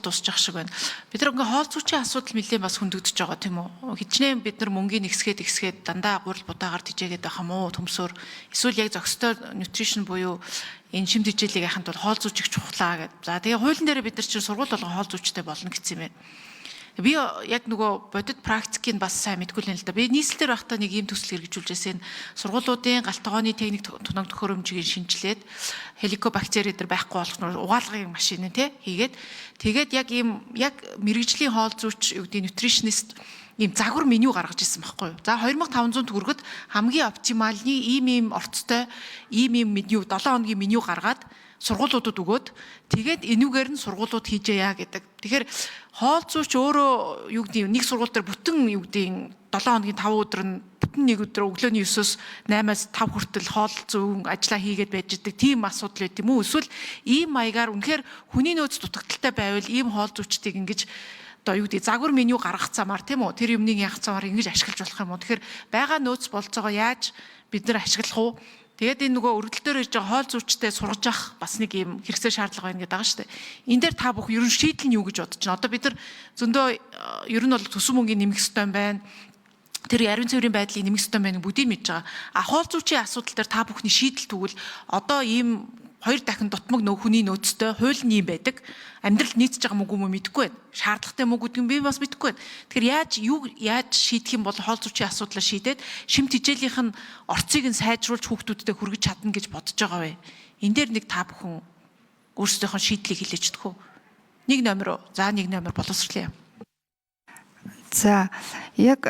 дуусчих шиг байна. Бид нар ингээ хоол зүйчийн асуудал нэлээд бас хөндөгдөж байгаа тийм үү? Хичнээн бид нар мөнгөний ихсгээд дандаа гурил будаагаар тижээгээд байх юм уу? Төмсөөр эсвэл яг зохистой нутришн буюу энэ шимт хичээлийг яханд бол хоол зүйч их чухлаа гэдэг. За тэгээ хуулийн дээр бид нар чинь сургууль болгон хоол зүйчтэй болно гэсэн юм байна. Би яг нөгөө бодит практикийг бас сайн мэдгүй л юм л да. Би нийслэлээр байхдаа нэг ийм төсөл хэрэгжүүлжсэн. Сургуулиудын галтгооны техник тунаг төхөөрөмжийг шинжилээд хеликобактери дээр байхгүй болох нь угаалгын машин тий хийгээд тэгээд яг мэрэгжлийн хоол зүйч юу гэдэг нутришнист ийм загвар меню гаргаж ирсэн байхгүй юу. За 2500 төгрөгөд хамгийн оптимальны ийм орцтой ийм меню 7 хоногийн меню гаргаад сургуулиудад өгөөд тэгээд энүүгээр нь сургуулиуд хийжээя гэдэг. Тэгэхээр хоол зүйч өөрөө юу гэдэг нэг сургууль дээр бүтэн юу гэдэг 7 хоногийн 5 өдөр нь бүтэн нэг өдөр өглөөний 9-өөс 8-аас 5 хүртэл хоол зүйн ажиллаа хийгээд байж идэг тийм асуудал байт юм уу? Эсвэл ийм маягаар үнэхээр хүний нөөц дутагдaltaй байвал ийм хоол зүйчдийг ингэж одоо юу гэдэг загвар меню гаргах замаар тийм үү? Тэр юмныг яах замаар ингэж ашиглаж болох юм уу? Тэгэхээр байгаа нөөц болцоогоо яаж бид нар ашиглах уу? Тэгээд энэ нөгөө өргөдөлтөөр ирж байгаа хоол зүйчтэй сургаж авах бас нэг юм хэрэгцээ шаардлага байна гэдэг байгаа шүү дээ. Энэ дээр та бүх ерөн шийдэл нь юу гэж бодож байна? Одоо бид нар зөндөө ер нь бол төсөв мөнгөний нэмэх ёстой юм байна. Тэр ариун цэврийн байдлыг нэмэх ёстой байна бүгдийг мэдж байгаа. А хоол зүйчийн асуудал дээр та бүхний шийдэл тэгвэл одоо ийм 2 дахин дутмаг хүний нөөцтэй хууль нь юм байдаг. Амьдрал нийцж байгаа мөг юм мэдэхгүй байна. Шаардлагатай мөг гэдэг нь би бас мэдэхгүй байна. Тэгэхээр яаж шийдэх юм бол хоол зүйчийн асуудлаа шийдээд шимт хичээлийнх нь орцыг нь сайжруулж хүүхдүүдэд хүргэж чадна гэж бодож байгаа вэ? Энэ дээр нэг та бүхэн өөрсдийнхөө шийдлийг хэлээч төхөө. Нэг номер боловсруулъя. За яг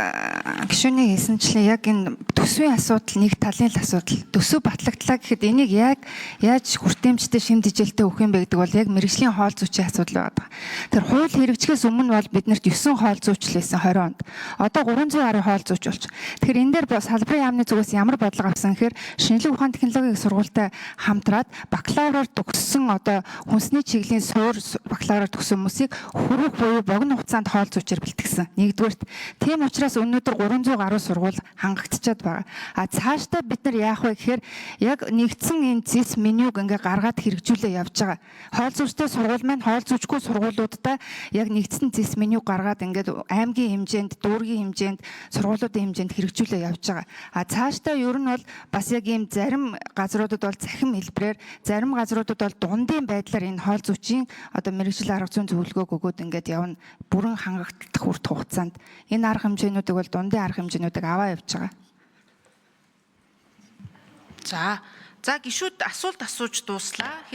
гишүүний хэлсэнчлэн яг энэ төсвийн асуудал нэг талын л асуудал. Төсөв батлагдлаа гэхэд энийг яг яаж хүртээмжтэй шимт хичээлтэй өгөх юм бэ гэдэг бол яг мэрэгжлийн хоол зүйчийн асуудал байдаг. Тэр хууль хэрэгжихээс өмнө бол биднэрт 9 хоол зүйч л байсан 20 онд. Одоо 300 гаруй хоол зүйч болж. Тэгэхээр энэ дээр салбарын яамны зүгээс ямар бодлого авсан гэхээр шинжилгээ ухаан технологийн сургуультай хамтраад бакалавраар төгссөн одоо хүнсний чиглэлийн суур бакалавраар төгссөн хүмүүсийг хүрэх буюу богино хугацаанд хоол зүйчээр бэлтгэсэн. Нэгдүгээрт тийм учраас өнөөдөр 300 гаруй сургууль хангагдчихад байгаа. А цаашдаа бид нар яах вэ гэхээр яг нэгдсэн энэ зис менюг ингээ гаргаад хэрэгжүүлээ явж байгаа. Хоол зүйчтэй сургууль маань хоол зүйчгүй сургуулиудаа яг нэгдсэн зис менюг гаргаад ингээд аймгийн хэмжээнд, дүүргийн хэмжээнд, сургуулиудын хэмжээнд хэрэгжүүлээ явж байгаа. А цаашдаа ер нь бол бас яг ийм зарим газруудад бол захим хэлбэрээр, зарим газруудад бол дундын байдлаар энэ хоол зүйчийн одоо мэргэжил арга зүйн зөвлөгөөг өгөөд ингээд явна. Бүрэн хангагдах хүртэх хугацаанд энэ арга хэмжээнүүдийг бол дундын арга хэмжээнүүдийг аваа явж байгаа. За гишүүд асуулт асууж дууслаа.